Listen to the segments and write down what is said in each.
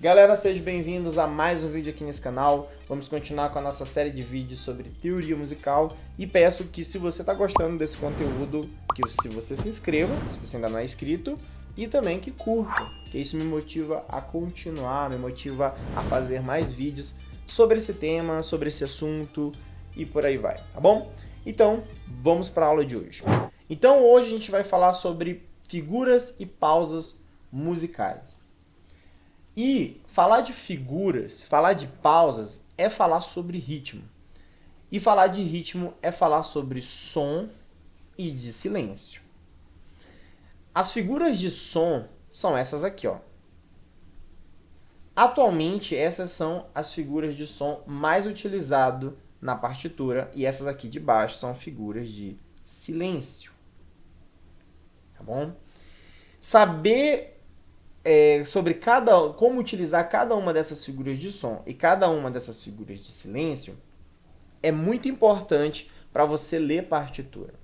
Galera, sejam bem-vindos a mais um vídeo aqui nesse canal. Vamos continuar com a nossa série de vídeos sobre teoria musical e peço que, se você está gostando desse conteúdo, que se você se inscreva, se você ainda não é inscrito, e também que curta, que isso me motiva a continuar, me motiva a fazer mais vídeos sobre esse tema, sobre esse assunto e por aí vai, tá bom? Então, vamos para a aula de hoje. Então, hoje a gente vai falar sobre figuras e pausas musicais. E falar de figuras, falar de pausas, é falar sobre ritmo. E falar de ritmo é falar sobre som e de silêncio. As figuras de som são essas aqui, ó. Atualmente, essas são as figuras de som mais utilizadas na partitura e essas aqui de baixo são figuras de silêncio. Tá bom? Saber sobre como utilizar cada uma dessas figuras de som e cada uma dessas figuras de silêncio é muito importante para você ler partitura.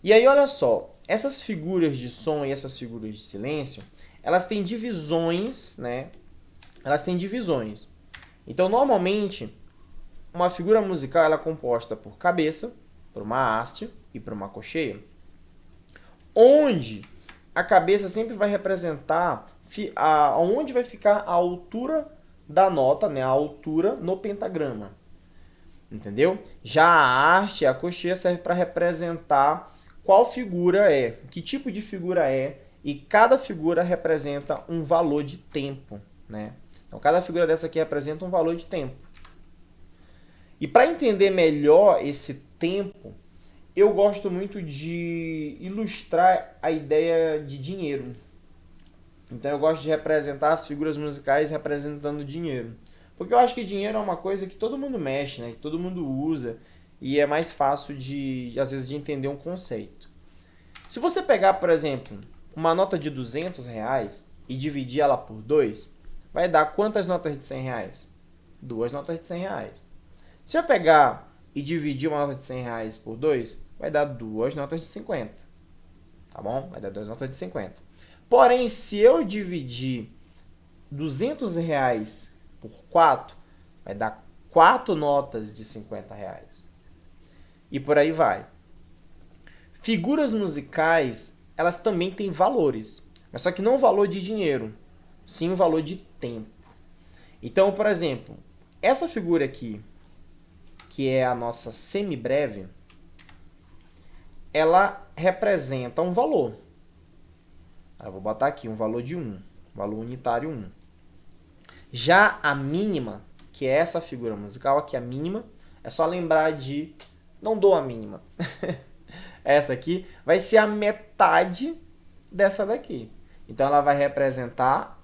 E aí, olha só, essas figuras de som e essas figuras de silêncio, elas têm divisões, né? Elas têm divisões. Então, normalmente, uma figura musical ela é composta por cabeça, por uma haste e por uma cocheia, onde a cabeça sempre vai representar onde vai ficar a altura da nota, né? A altura no pentagrama. Entendeu? Já a haste, a cocheia, serve para representar qual figura é, que tipo de figura é, e cada figura representa um valor de tempo, né? Então, cada figura dessa aqui representa um valor de tempo. E para entender melhor esse tempo, eu gosto muito de ilustrar a ideia de dinheiro. Então eu gosto de representar as figuras musicais representando dinheiro. Porque eu acho que dinheiro é uma coisa que todo mundo mexe, né? Que todo mundo usa e é mais fácil às vezes, de entender um conceito. Se você pegar, por exemplo, uma nota de R$200 e dividir ela por 2, vai dar quantas notas de R$100? 2 notas de R$100. Se eu pegar e dividir uma nota de R$100 por 2, vai dar 2 notas de 50. Tá bom? Vai dar 2 notas de 50. Porém, se eu dividir R$200 por 4, vai dar 4 notas de R$50. E por aí vai. Figuras musicais, elas também têm valores. Mas só que não o valor de dinheiro, sim o valor de tempo. Então, por exemplo, essa figura aqui, que é a nossa semibreve, ela representa um valor. Eu vou botar aqui um valor de 1, valor unitário 1. Já a mínima, que é essa figura musical, aqui a mínima, é só lembrar de... Não dou a mínima. Essa aqui vai ser a metade dessa daqui. Então, ela vai representar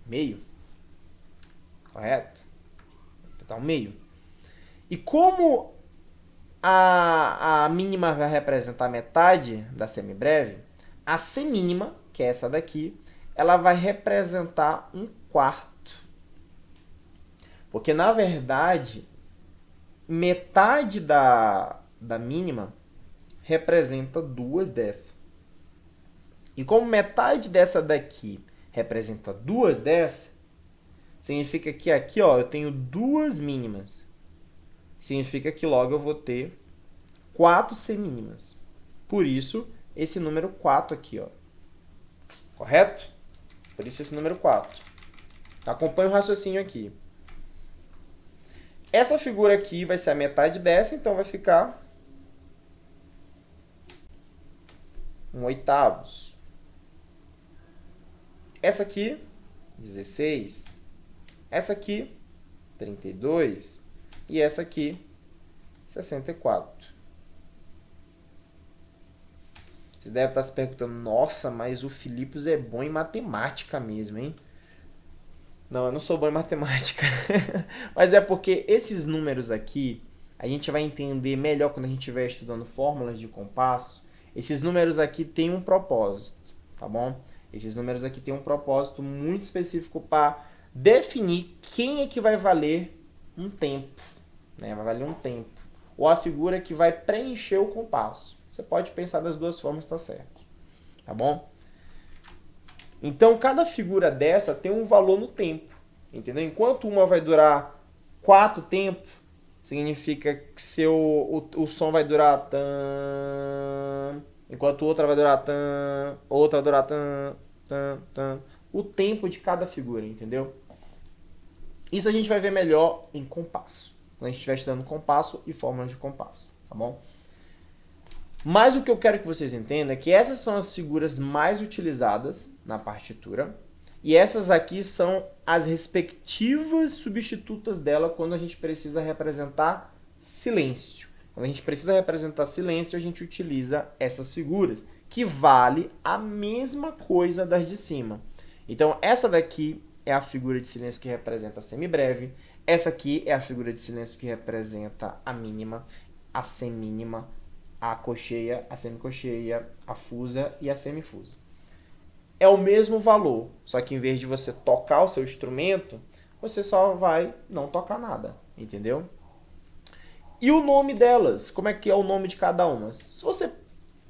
meio. Correto? Vai representar um meio. E como a mínima vai representar metade da semibreve, a semínima, que é essa daqui, ela vai representar 1/4. Porque, na verdade, metade da mínima representa 2 dessa. E como metade dessa daqui representa 2 dessa, significa que aqui, ó, eu tenho 2 mínimas. Significa que logo eu vou ter 4 semínimas. Por isso, esse número 4 aqui, ó. Correto? Por isso esse número 4. Acompanha o raciocínio aqui. Essa figura aqui vai ser a metade dessa, então vai ficar 1/8. Essa aqui, 16. Essa aqui, 32. E essa aqui, 64. Vocês devem estar se perguntando, nossa, mas o Filipos é bom em matemática mesmo, hein? Não, eu não sou bom em matemática. Mas é porque esses números aqui, a gente vai entender melhor quando a gente estiver estudando fórmulas de compasso. Esses números aqui têm um propósito, tá bom? Esses números aqui têm um propósito muito específico para definir quem é que vai valer um tempo, né? Vai valer um tempo. Ou a figura que vai preencher o compasso. Você pode pensar das duas formas, tá certo. Tá bom? Então, cada figura dessa tem um valor no tempo, entendeu? Enquanto uma vai durar 4 tempos, significa que o som vai durar tan, enquanto outra vai durar tan, outra vai durar tan, tan, tan. O tempo de cada figura, entendeu? Isso a gente vai ver melhor em compasso, quando a gente estiver estudando compasso e fórmulas de compasso, tá bom? Mas o que eu quero que vocês entendam é que essas são as figuras mais utilizadas na partitura e essas aqui são as respectivas substitutas dela quando a gente precisa representar silêncio. Quando a gente precisa representar silêncio, a gente utiliza essas figuras, que vale a mesma coisa das de cima. Então, essa daqui é a figura de silêncio que representa a semibreve, essa aqui é a figura de silêncio que representa a mínima, a semínima, a cocheia, a semicocheia, a fusa e a semifusa. É o mesmo valor, só que em vez de você tocar o seu instrumento, você só vai não tocar nada, entendeu? E o nome delas, como é que é o nome de cada uma? Se você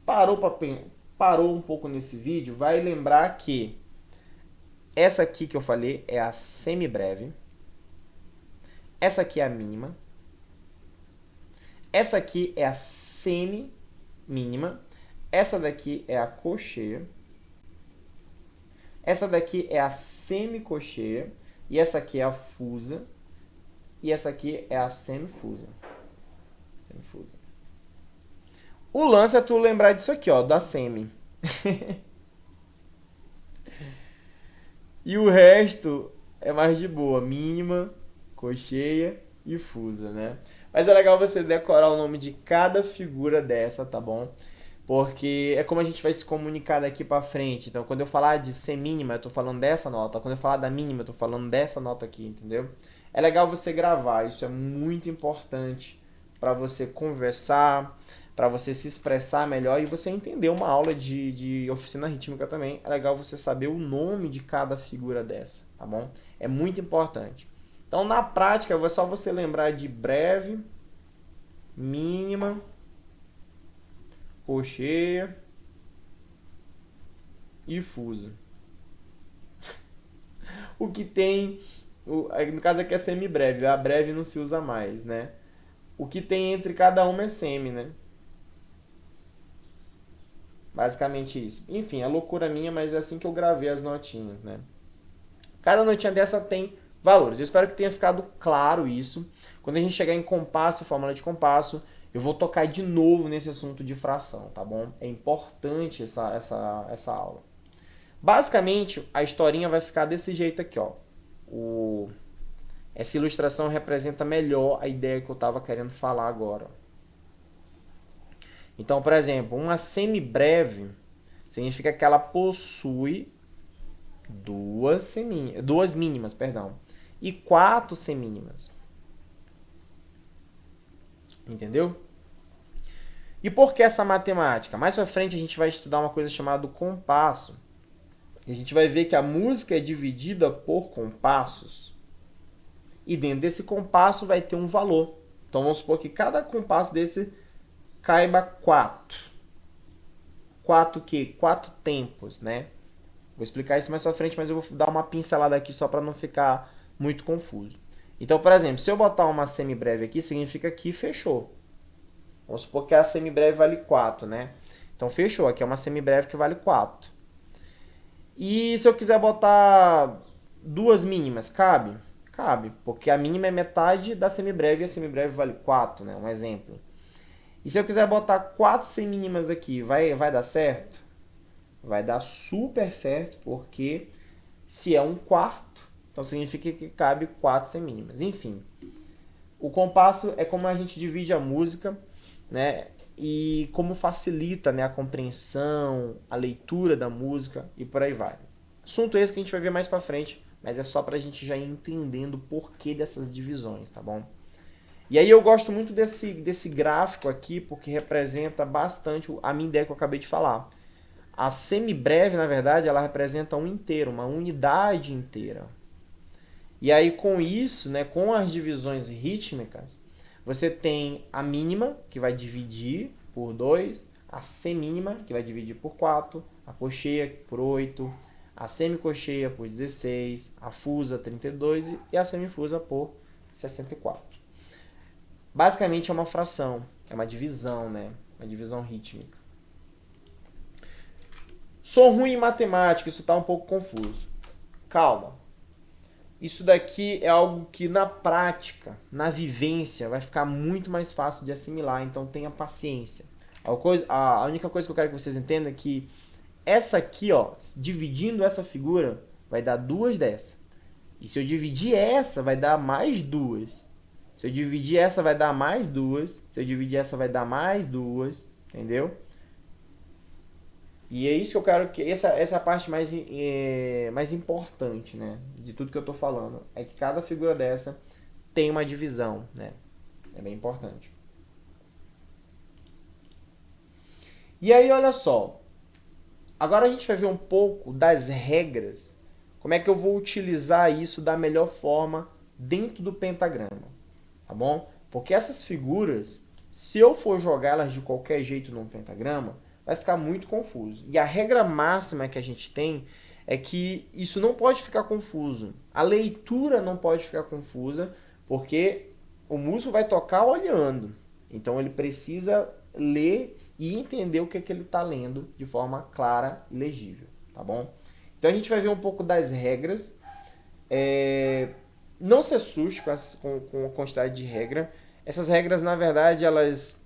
parou um pouco nesse vídeo, vai lembrar que essa aqui que eu falei é a semibreve, essa aqui é a mínima, essa aqui é a semi-mínima, essa daqui é a cocheia, essa daqui é a semicocheia, e essa aqui é a fusa, e essa aqui é a semifusa. O lance é tu lembrar disso aqui, ó, da semi. E o resto é mais de boa, mínima, cocheia e fusa, né? Mas é legal você decorar o nome de cada figura dessa, tá bom? Porque é como a gente vai se comunicar daqui pra frente. Então, quando eu falar de semínima, eu tô falando dessa nota. Quando eu falar da mínima, eu tô falando dessa nota aqui, entendeu? É legal você gravar, isso é muito importante para você conversar, para você se expressar melhor e você entender uma aula de oficina rítmica também. É legal você saber o nome de cada figura dessa, tá bom? É muito importante. Então, na prática, é só você lembrar de breve, mínima, cocheia e fusa. O que tem, no caso aqui é semibreve, a breve não se usa mais, né? O que tem entre cada uma é semi, né? Basicamente isso. Enfim, é loucura minha, mas é assim que eu gravei as notinhas, né? Cada notinha dessa tem valores. Eu espero que tenha ficado claro isso. Quando a gente chegar em compasso e fórmula de compasso, eu vou tocar de novo nesse assunto de fração, tá bom? É importante essa aula. Basicamente, a historinha vai ficar desse jeito aqui, ó. Essa ilustração representa melhor a ideia que eu estava querendo falar agora. Então, por exemplo, uma semibreve significa que ela possui duas mínimas, e 4 semínimas. Entendeu? E por que essa matemática? Mais pra frente a gente vai estudar uma coisa chamada compasso. E a gente vai ver que a música é dividida por compassos. E dentro desse compasso vai ter um valor. Então vamos supor que cada compasso desse caiba 4. 4 o quê? 4 tempos, né? Vou explicar isso mais pra frente, mas eu vou dar uma pincelada aqui só para não ficar muito confuso. Então, por exemplo, se eu botar uma semibreve aqui, significa que fechou. Vamos supor que a semibreve vale 4, né? Então, fechou. Aqui é uma semibreve que vale 4. E se eu quiser botar 2 mínimas, cabe? Cabe, porque a mínima é metade da semibreve e a semibreve vale 4, né? Um exemplo. E se eu quiser botar 4 semínimas aqui, vai dar certo? Vai dar super certo, porque se é um quarto, então significa que cabe 4 semínimas. Enfim, o compasso é como a gente divide a música, né? E como facilita, né, a compreensão, a leitura da música e por aí vai. Assunto esse que a gente vai ver mais pra frente, mas é só pra gente já ir entendendo o porquê dessas divisões, tá bom? E aí eu gosto muito desse gráfico aqui, porque representa bastante a minha ideia que eu acabei de falar. A semibreve, na verdade, ela representa um inteiro, uma unidade inteira. E aí, com isso, né, com as divisões rítmicas, você tem a mínima, que vai dividir por 2, a semínima, que vai dividir por 4, a cocheia por 8, a semicocheia por 16, a fusa 32 e a semifusa por 64. Basicamente é uma fração, é uma divisão, né? Uma divisão rítmica. Sou ruim em matemática, isso está um pouco confuso. Calma. Isso daqui é algo que na prática, na vivência, vai ficar muito mais fácil de assimilar, então tenha paciência. A única coisa que eu quero que vocês entendam é que essa aqui, ó, dividindo essa figura, vai dar duas dessa. E se eu dividir essa, vai dar mais duas. Se eu dividir essa, vai dar mais duas. Se eu dividir essa, vai dar mais duas. Entendeu? E é isso que eu quero que... Essa é a parte mais importante, né? De tudo que eu tô falando. É que cada figura dessa tem uma divisão, né? É bem importante. E aí, olha só. Agora a gente vai ver um pouco das regras. Como é que eu vou utilizar isso da melhor forma dentro do pentagrama. Tá bom? Porque essas figuras, se eu for jogá-las de qualquer jeito num pentagrama, vai ficar muito confuso. E a regra máxima que a gente tem é que isso não pode ficar confuso. A leitura não pode ficar confusa, porque o músico vai tocar olhando. Então ele precisa ler e entender o que ele está lendo de forma clara e legível, tá bom? Então a gente vai ver um pouco das regras. Não se assuste com a quantidade de regra. Essas regras, na verdade, elas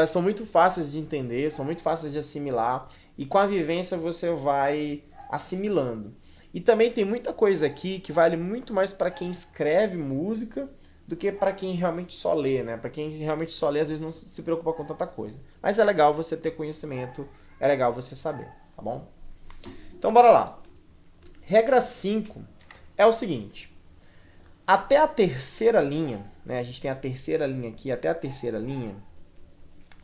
são muito fáceis de entender, são muito fáceis de assimilar, e com a vivência você vai assimilando. E também tem muita coisa aqui que vale muito mais para quem escreve música do que para quem realmente só lê, né? Para quem realmente só lê, às vezes não se preocupa com tanta coisa. Mas é legal você ter conhecimento, é legal você saber, tá bom? Então bora lá. Regra 5 é o seguinte. Até a terceira linha, né? A gente tem a terceira linha aqui, até a terceira linha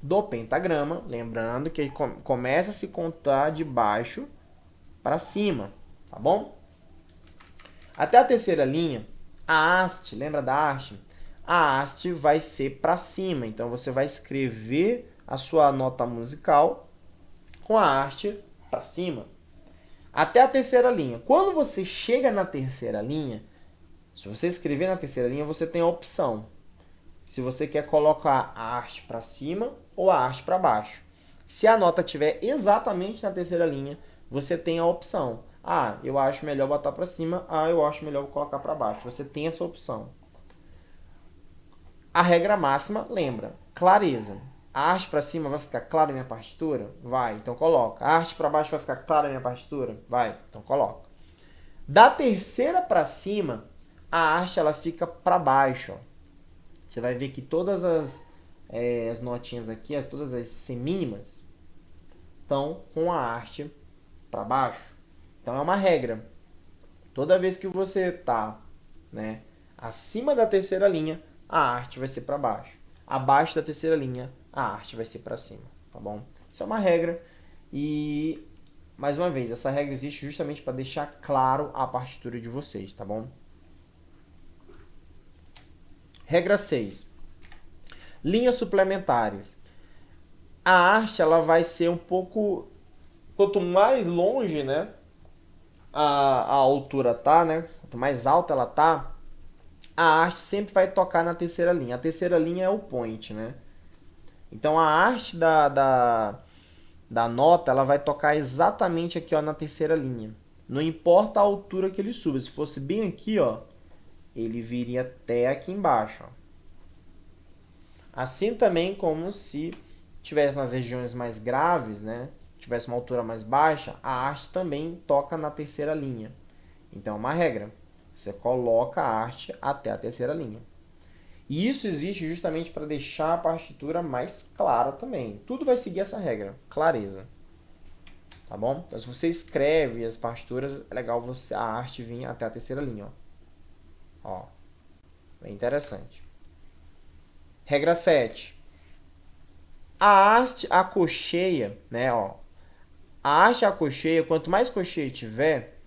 do pentagrama, lembrando que ele começa a se contar de baixo para cima, tá bom? Até a terceira linha, a haste, lembra da haste? A haste vai ser para cima, então você vai escrever a sua nota musical com a haste para cima. Até a terceira linha. Quando você chega na terceira linha, se você escrever na terceira linha, você tem a opção. Se você quer colocar a haste para cima ou a haste para baixo. Se a nota estiver exatamente na terceira linha, você tem a opção. Ah, eu acho melhor botar para cima. Ah, eu acho melhor colocar para baixo. Você tem essa opção. A regra máxima, lembra, clareza. A haste para cima vai ficar clara na minha partitura? Vai, então coloca. A haste para baixo vai ficar clara na minha partitura? Vai, então coloca. Da terceira para cima, a haste ela fica para baixo. Ó. Você vai ver que todas as notinhas aqui, todas as semínimas, estão com a haste para baixo. Então é uma regra. Toda vez que você está, né, acima da terceira linha, a haste vai ser para baixo. Abaixo da terceira linha, a haste vai ser para cima, tá bom? Isso é uma regra e, mais uma vez, essa regra existe justamente para deixar claro a partitura de vocês, tá bom? Regra 6. Linhas suplementares. A haste ela vai ser um pouco... Quanto mais longe, né, a altura tá, né? Quanto mais alta ela tá, a haste sempre vai tocar na terceira linha. A terceira linha é o point, né? Então a haste da nota ela vai tocar exatamente aqui, ó, na terceira linha. Não importa a altura que ele suba. Se fosse bem aqui, ó, ele viria até aqui embaixo. Ó. Assim também como se tivesse nas regiões mais graves, né? Tivesse uma altura mais baixa, a haste também toca na terceira linha. Então é uma regra. Você coloca a haste até a terceira linha. E isso existe justamente para deixar a partitura mais clara também. Tudo vai seguir essa regra, clareza. Tá bom? Então se você escreve as partituras, é legal a haste vir até a terceira linha. Ó. Bem interessante. Regra 7. A haste acolcheia, né, ó. A haste acolcheia, quanto mais cocheia tiver,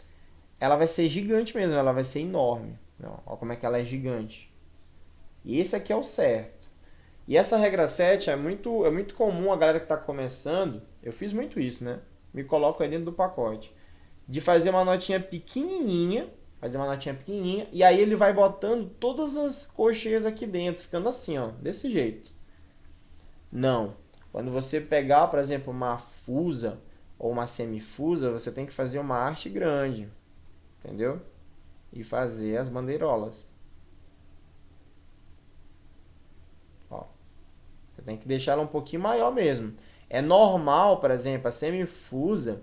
ela vai ser gigante mesmo, ela vai ser enorme. Ó como é que ela é gigante. E esse aqui é o certo. E essa regra 7 é muito comum a galera que está começando. Eu fiz muito isso, né? Me coloco aí dentro do pacote. de fazer uma notinha pequenininha, e aí ele vai botando todas as cocheias aqui dentro, ficando assim, ó, desse jeito. Não. Quando você pegar, por exemplo, uma fusa ou uma semifusa, você tem que fazer uma arte grande, entendeu? E fazer as bandeirolas. Ó, você tem que deixar ela um pouquinho maior mesmo. É normal, por exemplo, a semifusa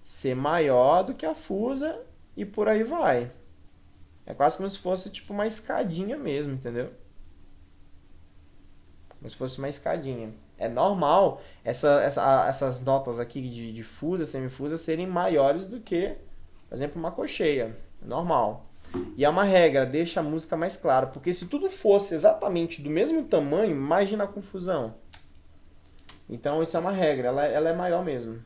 ser maior do que a fusa e por aí vai. É quase como se fosse tipo uma escadinha mesmo, entendeu? Como se fosse uma escadinha. É normal essas notas aqui de fusa, semifusa serem maiores do que, por exemplo, uma cocheia. É normal. E é uma regra, deixa a música mais clara. Porque se tudo fosse exatamente do mesmo tamanho, imagina a confusão. Então isso é uma regra, ela é maior mesmo.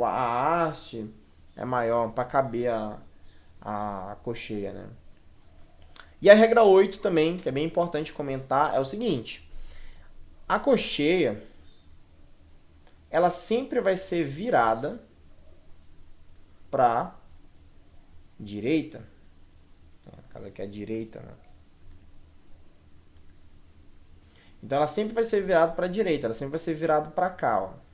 A haste é maior para caber a cocheia, né? E a regra 8 também, que é bem importante comentar, é o seguinte. A cocheia, ela sempre vai ser virada para direita. No caso aqui é a direita, né? Então ela sempre vai ser virada para a direita, ela sempre vai ser virada para cá, ó.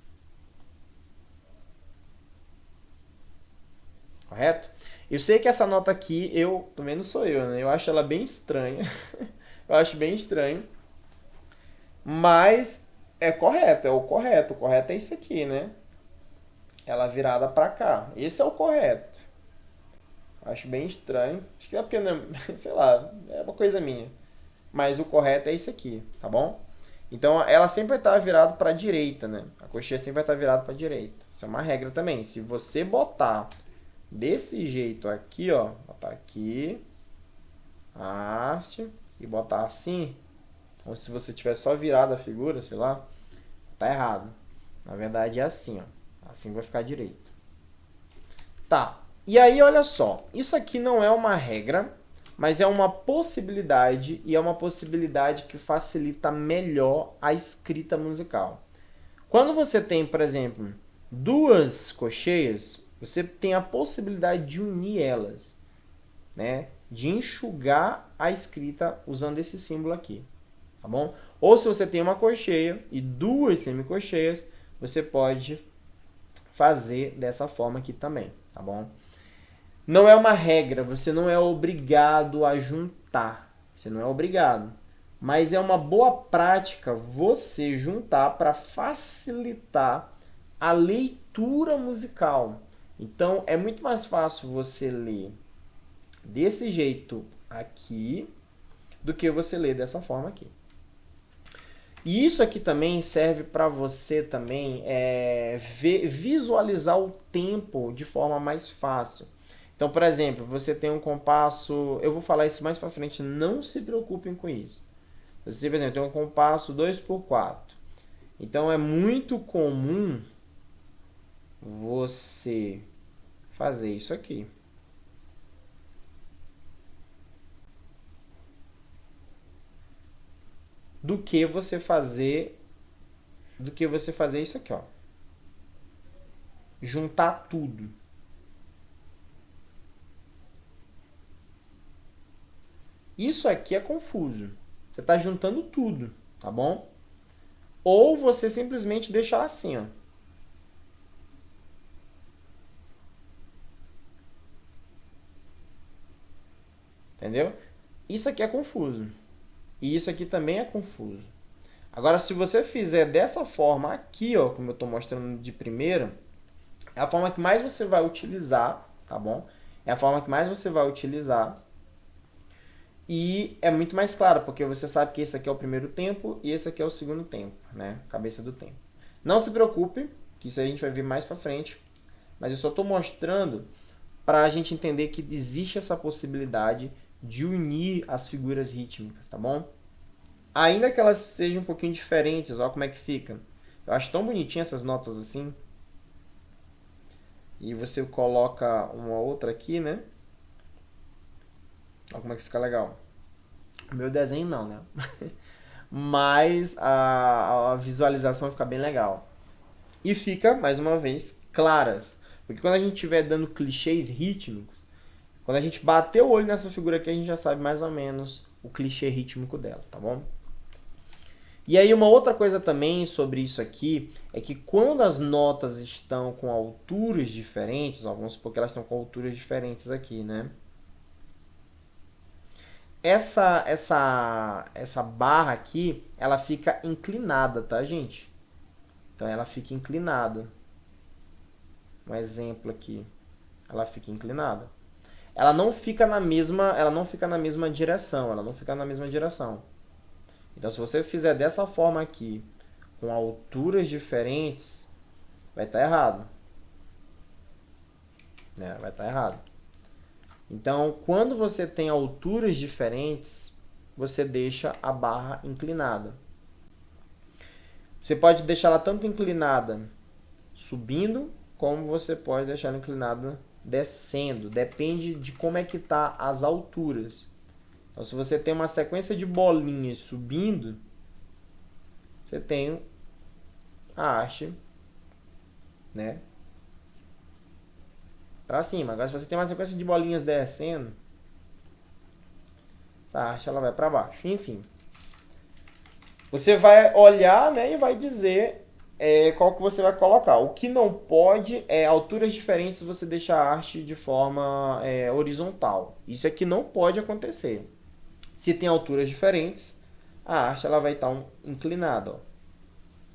Correto? Eu sei que essa nota aqui, também não sou eu, né? Eu acho ela bem estranha. Eu acho bem estranho. Mas é correto, é o correto. O correto é isso aqui, né? Ela virada pra cá. Esse é o correto. Acho bem estranho. Acho que é porque, sei lá, é uma coisa minha. Mas o correto é esse aqui, tá bom? Então ela sempre vai estar virada para a direita, né? A coxinha sempre vai estar virada para a direita. Isso é uma regra também. Se você botar desse jeito aqui, ó, botar aqui, haste, e botar assim, ou se você tiver só virado a figura, sei lá, tá errado. Na verdade é assim, ó. Assim vai ficar direito. Tá. E aí, olha só. Isso aqui não é uma regra, mas é uma possibilidade, e é uma possibilidade que facilita melhor a escrita musical. Quando você tem, por exemplo, duas cocheias, você tem a possibilidade de unir elas, né? De enxugar a escrita usando esse símbolo aqui, tá bom? Ou se você tem uma cocheia e duas semicocheias, você pode fazer dessa forma aqui também, tá bom? Não é uma regra, você não é obrigado a juntar, você não é obrigado. Mas é uma boa prática você juntar para facilitar a leitura musical. Então, é muito mais fácil você ler desse jeito aqui do que você ler dessa forma aqui. E isso aqui também serve para você também visualizar o tempo de forma mais fácil. Então, por exemplo, você tem um compasso... Eu vou falar isso mais para frente, não se preocupem com isso. Você, por exemplo, tem um compasso 2/4. Então, é muito comum você fazer isso aqui. Do que você fazer isso aqui, ó. Juntar tudo. Isso aqui é confuso. Você está juntando tudo, tá bom? Ou você simplesmente deixar assim, ó. Entendeu? Isso aqui é confuso. E isso aqui também é confuso. Agora, se você fizer dessa forma aqui, ó, como eu estou mostrando de primeira, é a forma que mais você vai utilizar, tá bom? É a forma que mais você vai utilizar. E é muito mais claro, porque você sabe que esse aqui é o primeiro tempo e esse aqui é o segundo tempo, né? Cabeça do tempo. Não se preocupe, que isso a gente vai ver mais pra frente, mas eu só estou mostrando para a gente entender que existe essa possibilidade de unir as figuras rítmicas, tá bom? Ainda que elas sejam um pouquinho diferentes, olha como é que fica. Eu acho tão bonitinho essas notas assim. E você coloca uma outra aqui, né? Olha como é que fica legal. O meu desenho não, né? Mas a visualização fica bem legal. E fica, mais uma vez, claras. Porque quando a gente estiver dando clichês rítmicos, quando a gente bater o olho nessa figura aqui, a gente já sabe mais ou menos o clichê rítmico dela, tá bom? E aí uma outra coisa também sobre isso aqui é que quando as notas estão com alturas diferentes, ó, vamos supor que elas estão com alturas diferentes aqui, né? Essa barra aqui, ela fica inclinada, tá, gente? Então ela fica inclinada. Um exemplo aqui, ela fica inclinada. Ela não fica na mesma direção, ela não fica na mesma direção. Então, se você fizer dessa forma aqui, com alturas diferentes, vai estar errado. Né? Vai estar errado. Então, quando você tem alturas diferentes, você deixa a barra inclinada. Você pode deixar ela tanto inclinada subindo, como você pode deixar ela inclinada descendo. Depende de como é que tá as alturas. Então, se você tem uma sequência de bolinhas subindo, você tem a haste, né, para cima. Agora, se você tem uma sequência de bolinhas descendo, essa haste ela vai para baixo. Enfim, você vai olhar, né, e vai dizer qual que você vai colocar. O que não pode é alturas diferentes você deixar a haste de forma horizontal. Isso aqui não pode acontecer. Se tem alturas diferentes, a haste ela vai estar inclinada. Ó.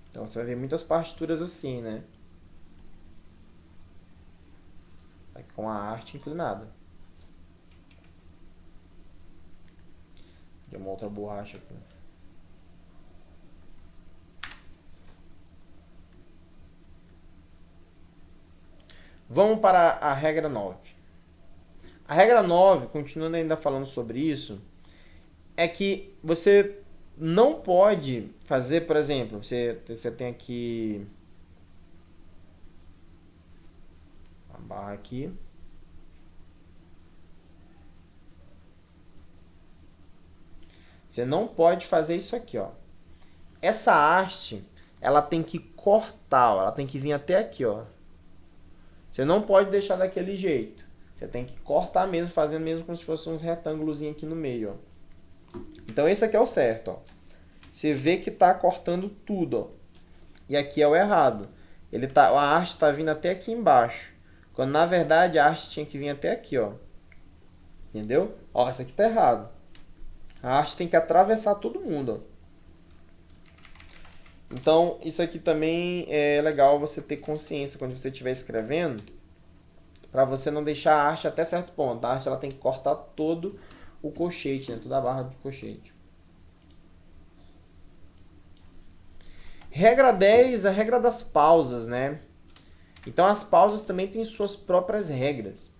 Então, você vai ver muitas partituras assim, né? Com a haste inclinada. Tem uma outra borracha aqui. Vamos para a regra 9. A regra 9, continuando ainda falando sobre isso, é que você não pode fazer, por exemplo, você tem aqui a barra aqui. Você não pode fazer isso aqui, ó. Essa haste, ela tem que cortar, ó, ela tem que vir até aqui, ó. Você não pode deixar daquele jeito. Você tem que cortar mesmo, fazendo mesmo como se fosse uns retângulos aqui no meio, ó. Então esse aqui é o certo, ó. Você vê que tá cortando tudo, ó. E aqui é o errado. A haste está vindo até aqui embaixo. Quando na verdade a haste tinha que vir até aqui, ó. Entendeu? Ó, isso aqui tá errado. A haste tem que atravessar todo mundo, ó. Então, isso aqui também é legal você ter consciência quando você estiver escrevendo, para você não deixar a haste até certo ponto. A haste ela tem que cortar todo o colchete, né? Toda a barra do colchete. Regra 10, a regra das pausas, né? Então, as pausas também têm suas próprias regras.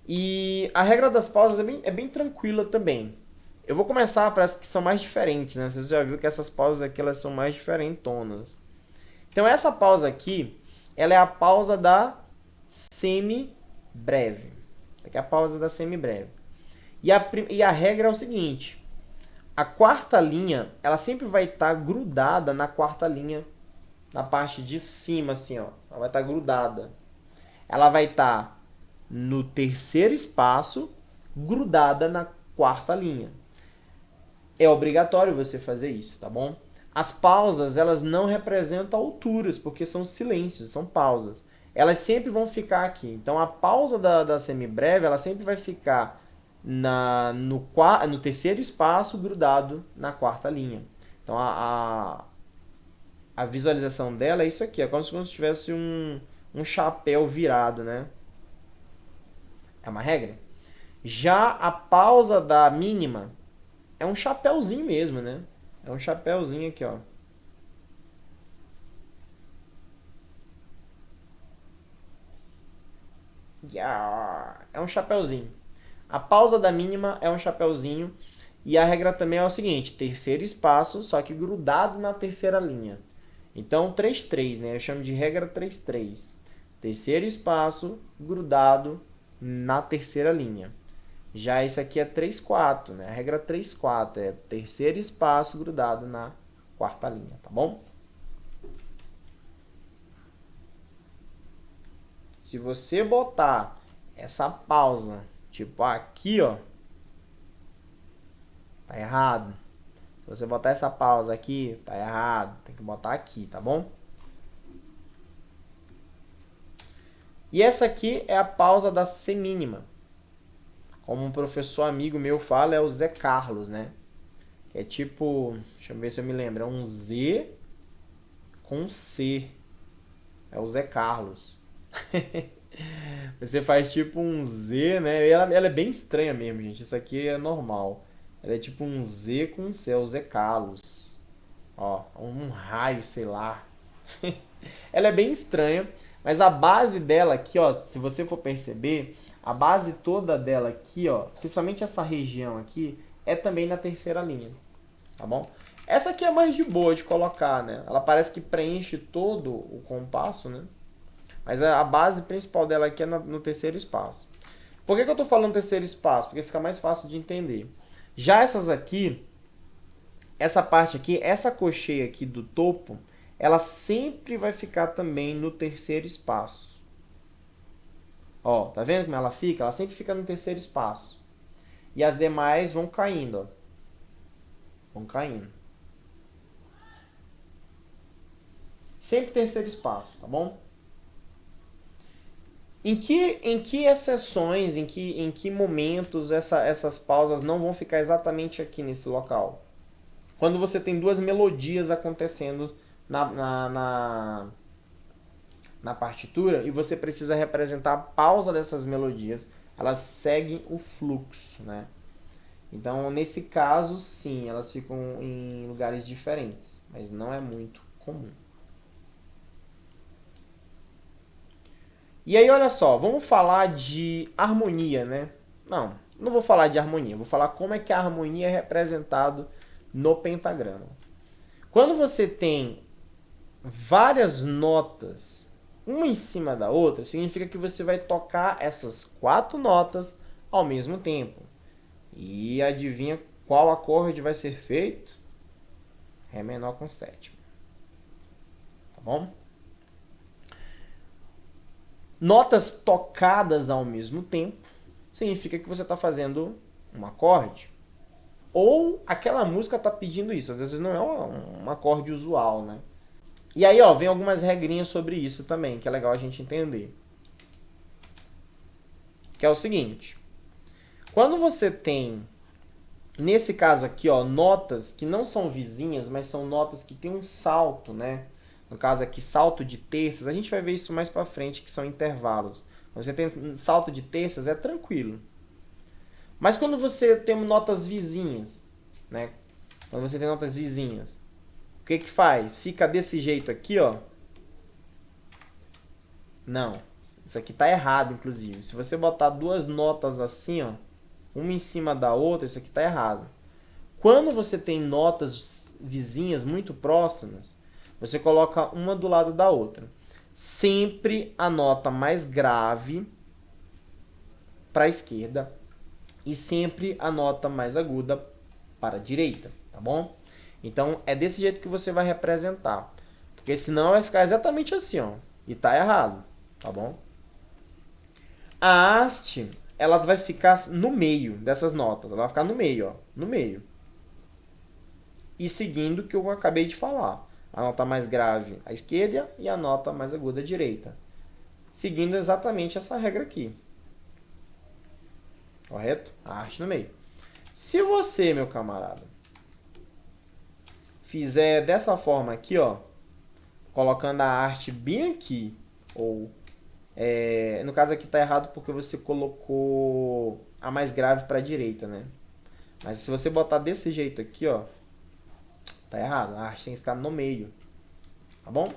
E a regra das pausas é bem tranquila também. Eu vou começar para as que são mais diferentes, né? Você já viu que essas pausas aqui elas são mais diferentonas. Então, essa pausa aqui, ela é a pausa da semibreve. Aqui é a pausa da semibreve. E a regra é o seguinte. A quarta linha, ela sempre vai estar grudada na quarta linha, na parte de cima, assim, ó. Ela vai estar grudada. Ela vai estar no terceiro espaço, grudada na quarta linha. É obrigatório você fazer isso, tá bom? As pausas, elas não representam alturas, porque são silêncios, são pausas. Elas sempre vão ficar aqui. Então, a pausa da semibreve, ela sempre vai ficar no terceiro espaço, grudado na quarta linha. Então, a visualização dela é isso aqui. É como se tivesse um chapéu virado, né? É uma regra. Já a pausa da mínima é um chapéuzinho mesmo, né? É um chapéuzinho aqui, ó. É um chapéuzinho. A pausa da mínima é um chapéuzinho. E a regra também é o seguinte, terceiro espaço, só que grudado na terceira linha. Então, 3-3, né? Eu chamo de regra 3-3. Terceiro espaço, grudado na terceira linha. Já esse aqui é 3-4, né? A regra 3-4 é terceiro espaço grudado na quarta linha, tá bom? Se você botar essa pausa, tipo aqui, ó, tá errado. Se você botar essa pausa aqui, tá errado. Tem que botar aqui, tá bom? E essa aqui é a pausa da semínima. Como um professor amigo meu fala, é o Zé Carlos, né? Que é tipo, deixa eu ver se eu me lembro, é um Z com um C. É o Zé Carlos. Você faz tipo um Z, né? Ela é bem estranha mesmo, gente. Isso aqui é normal. Ela é tipo um Z com um C, é o Zé Carlos. Ó, um raio, sei lá. Ela é bem estranha, mas a base dela aqui, ó, se você for perceber, a base toda dela aqui, ó, principalmente essa região aqui, é também na terceira linha, tá bom? Essa aqui é mais de boa de colocar, né? Ela parece que preenche todo o compasso, né? Mas a base principal dela aqui é no terceiro espaço. Por que eu tô falando terceiro espaço? Porque fica mais fácil de entender. Já essas aqui, essa parte aqui, essa cocheia aqui do topo, ela sempre vai ficar também no terceiro espaço. Ó, tá vendo como ela fica? Ela sempre fica no terceiro espaço. E as demais vão caindo, ó. Vão caindo. Sempre terceiro espaço, tá bom? Em que exceções, em que momentos essas pausas não vão ficar exatamente aqui nesse local? Quando você tem duas melodias acontecendo na partitura e você precisa representar a pausa dessas melodias, elas seguem o fluxo, né? Então, nesse caso, sim, elas ficam em lugares diferentes, mas não é muito comum. E aí, olha só, vamos falar de harmonia, né? Não vou falar de harmonia, vou falar como é que a harmonia é representado no pentagrama. Quando você tem várias notas, uma em cima da outra, significa que você vai tocar essas 4 notas ao mesmo tempo. E adivinha qual acorde vai ser feito? Ré menor com sétima. Tá bom? Notas tocadas ao mesmo tempo significa que você está fazendo um acorde. Ou aquela música está pedindo isso. Às vezes não é um acorde usual, né? E aí, ó, vem algumas regrinhas sobre isso também, que é legal a gente entender. Que é o seguinte. Quando você tem, nesse caso aqui, ó, notas que não são vizinhas, mas são notas que tem um salto, né? No caso aqui, salto de terças. A gente vai ver isso mais pra frente, que são intervalos. Quando você tem salto de terças, é tranquilo. Mas quando você tem notas vizinhas, né? Quando você tem notas vizinhas, o que que faz? Fica desse jeito aqui, ó. Não. Isso aqui tá errado, inclusive. Se você botar duas notas assim, ó, uma em cima da outra, isso aqui tá errado. Quando você tem notas vizinhas muito próximas, você coloca uma do lado da outra. Sempre a nota mais grave para a esquerda e sempre a nota mais aguda para a direita, tá bom? Então, é desse jeito que você vai representar. Porque senão vai ficar exatamente assim, ó. E tá errado, tá bom? A haste, ela vai ficar no meio dessas notas. Ela vai ficar no meio, ó. No meio. E seguindo o que eu acabei de falar. A nota mais grave à esquerda e a nota mais aguda à direita. Seguindo exatamente essa regra aqui. Correto? A haste no meio. Se você, meu camarada, fizer dessa forma aqui, ó, colocando a haste bem aqui, ou no caso aqui tá errado porque você colocou a mais grave para a direita, né? Mas se você botar desse jeito aqui, ó, tá errado. A haste tem que ficar no meio, tá bom?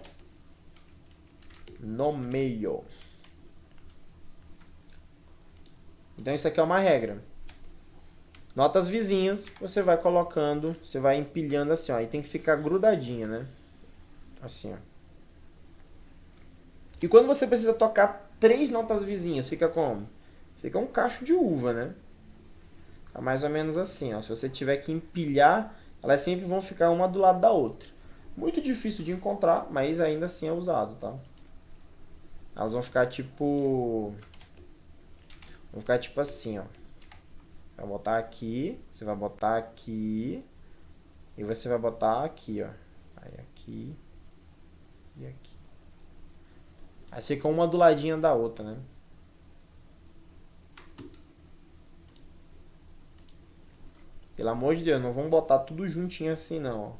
No meio. Então isso aqui é uma regra. Notas vizinhas, você vai colocando, você vai empilhando assim, ó, e tem que ficar grudadinha, né? Assim, ó. E quando você precisa tocar 3 notas vizinhas, fica como? Fica um cacho de uva, né? Fica mais ou menos assim, ó. Se você tiver que empilhar, elas sempre vão ficar uma do lado da outra. Muito difícil de encontrar, mas ainda assim é usado, tá? elas vão ficar tipo... Vão ficar tipo assim, ó. Vai botar aqui, você vai botar aqui, e você vai botar aqui, ó. Aí aqui e aqui. Aí fica uma do ladinho da outra, né? Pelo amor de Deus, não vamos botar tudo juntinho assim, não, ó.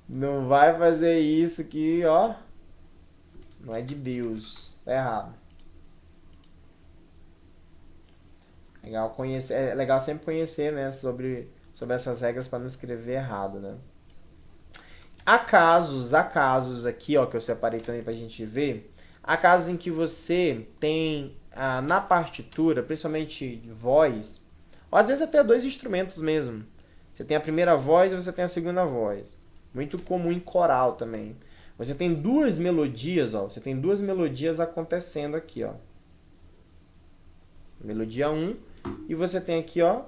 Não vai fazer isso que, ó, não é de Deus. Tá errado. Legal conhecer, é legal sempre conhecer, né, sobre essas regras para não escrever errado, né? Há casos aqui, ó, que eu separei também pra gente ver. Há casos em que você tem na partitura, principalmente voz, ou às vezes até dois instrumentos mesmo. Você tem a primeira voz e você tem a segunda voz. Muito comum em coral também. Você tem duas melodias, ó. Você tem duas melodias acontecendo aqui, ó. Melodia 1 e você tem aqui, ó,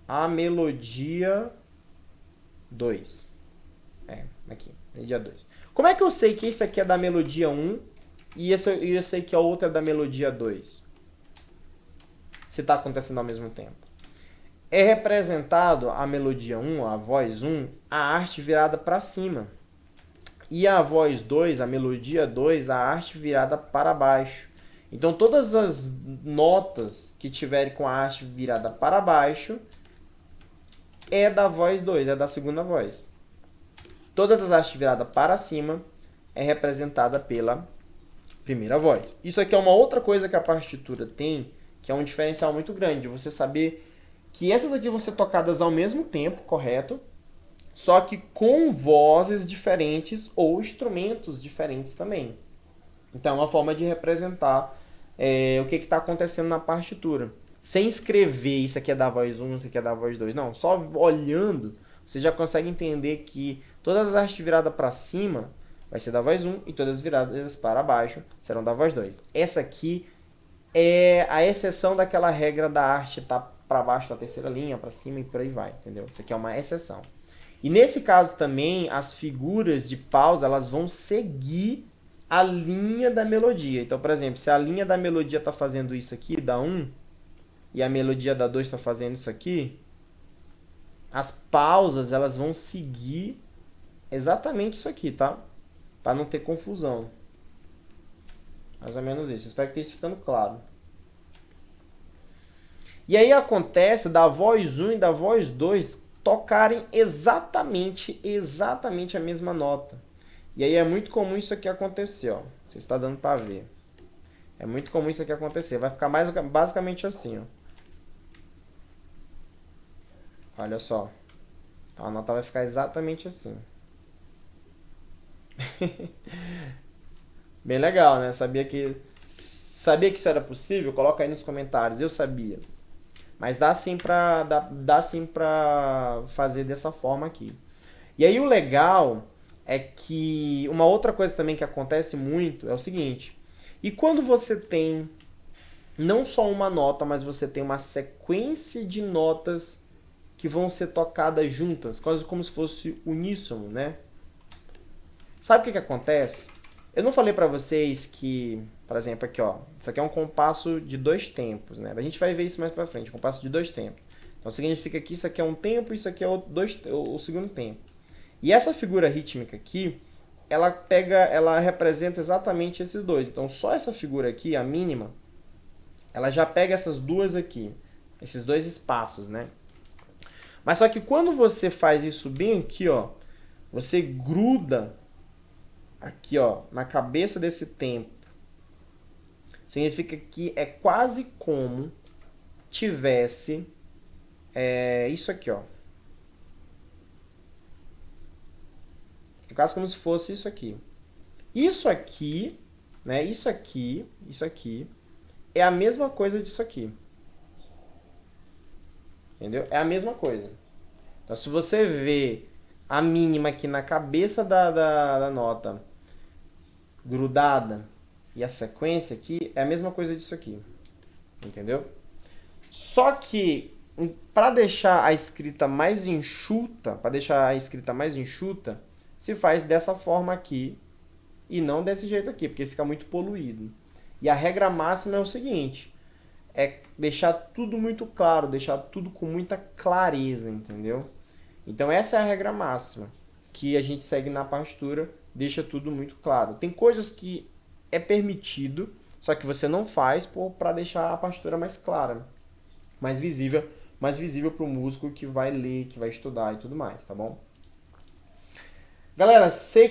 a melodia 2. Aqui, melodia 2. Como é que eu sei que isso aqui é da melodia 1 e eu sei que a outra é da melodia 2? Se está acontecendo ao mesmo tempo. É representado a melodia 1, a voz 1, a arte virada para cima. E a voz 2, a melodia 2, a arte virada para baixo. Então todas as notas que tiverem com a arte virada para baixo é da voz 2, é da segunda voz. Todas as artes viradas para cima é representada pela primeira voz. Isso aqui é uma outra coisa que a partitura tem, que é um diferencial muito grande. Você saber que essas aqui vão ser tocadas ao mesmo tempo, correto? Só que com vozes diferentes ou instrumentos diferentes também. Então é uma forma de representar o que está acontecendo na partitura. Sem escrever isso aqui é da voz 1, isso aqui é da voz 2. Não, só olhando você já consegue entender que todas as artes viradas para cima vai ser da voz 1 e todas as viradas para baixo serão da voz 2. Essa aqui é a exceção daquela regra da arte tá para baixo da terceira linha, para cima e por aí vai, entendeu? Isso aqui é uma exceção. E nesse caso também, as figuras de pausa elas vão seguir a linha da melodia. Então, por exemplo, se a linha da melodia está fazendo isso aqui, da 1, e a melodia da 2 está fazendo isso aqui, as pausas elas vão seguir exatamente isso aqui, tá? Para não ter confusão. Mais ou menos isso. Espero que esteja ficando claro. E aí acontece da voz 1 e da voz 2 tocarem exatamente a mesma nota. E aí é muito comum isso aqui acontecer, ó. Você está dando para ver. É muito comum isso aqui acontecer. Vai ficar basicamente assim, ó. Olha só. Então a nota vai ficar exatamente assim. Bem legal, né? Sabia que isso era possível? Coloca aí nos comentários. Eu sabia. Mas dá sim pra fazer dessa forma aqui. E aí o legal é que uma outra coisa também que acontece muito é o seguinte. E quando você tem não só uma nota, mas você tem uma sequência de notas que vão ser tocadas juntas, quase como se fosse uníssono, né? Sabe o que acontece? Eu não falei pra vocês que, por exemplo, aqui, ó, isso aqui é um compasso de 2 tempos, né? A gente vai ver isso mais pra frente, um compasso de 2 tempos. Então significa que isso aqui é um tempo, isso aqui é o segundo tempo. E essa figura rítmica aqui, ela representa exatamente esses dois. Então só essa figura aqui, a mínima, ela já pega essas duas aqui, esses dois espaços, né? Mas só que quando você faz isso bem aqui, ó, você gruda aqui, ó, na cabeça desse tempo. Significa que é quase como tivesse isso aqui, ó. É quase como se fosse isso aqui. Isso aqui, né? Isso aqui é a mesma coisa disso aqui. Entendeu? É a mesma coisa. Então, se você vê a mínima aqui na cabeça da nota grudada e a sequência aqui, é a mesma coisa disso aqui. Entendeu? Só que, para deixar a escrita mais enxuta, se faz dessa forma aqui e não desse jeito aqui, porque fica muito poluído. E a regra máxima é o seguinte, é deixar tudo muito claro, deixar tudo com muita clareza, entendeu? Então essa é a regra máxima que a gente segue na partitura, deixa tudo muito claro. Tem coisas que é permitido, só que você não faz para deixar a partitura mais clara, mais visível para o músico que vai ler, que vai estudar e tudo mais, tá bom? Galera, eu sei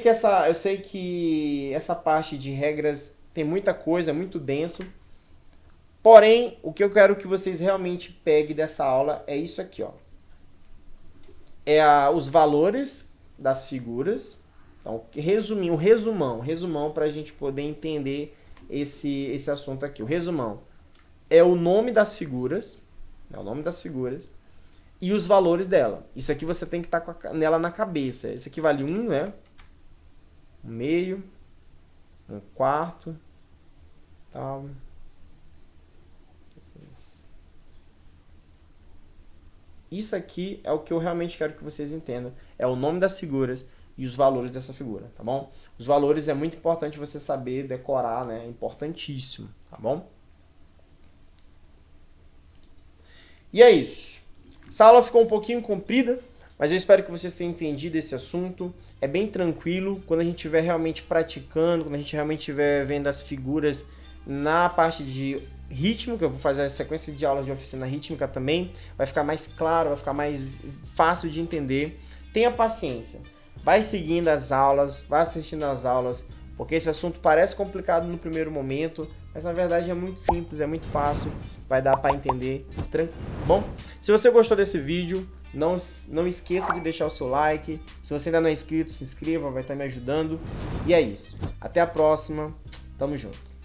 que essa parte de regras tem muita coisa, é muito denso. Porém, o que eu quero que vocês realmente peguem dessa aula é isso aqui, ó. Os valores das figuras. Então, um resumão para a gente poder entender esse assunto aqui. O resumão é o nome das figuras, e os valores dela. Isso aqui você tem que estar nela na cabeça. Isso aqui vale 1, né? 1/2, 1/4, tal. Isso aqui é o que eu realmente quero que vocês entendam. É o nome das figuras e os valores dessa figura, tá bom? Os valores é muito importante você saber decorar, né? É importantíssimo, tá bom? E é isso. Essa aula ficou um pouquinho comprida, mas eu espero que vocês tenham entendido esse assunto. É bem tranquilo, quando a gente estiver realmente praticando, quando a gente realmente estiver vendo as figuras na parte de ritmo, que eu vou fazer a sequência de aulas de oficina rítmica também, vai ficar mais claro, vai ficar mais fácil de entender. Tenha paciência, vai seguindo as aulas, vai assistindo as aulas, porque esse assunto parece complicado no primeiro momento, mas na verdade é muito simples, é muito fácil, vai dar para entender tranquilo. Bom, se você gostou desse vídeo, não esqueça de deixar o seu like. Se você ainda não é inscrito, se inscreva, vai estar me ajudando. E é isso. Até a próxima. Tamo junto.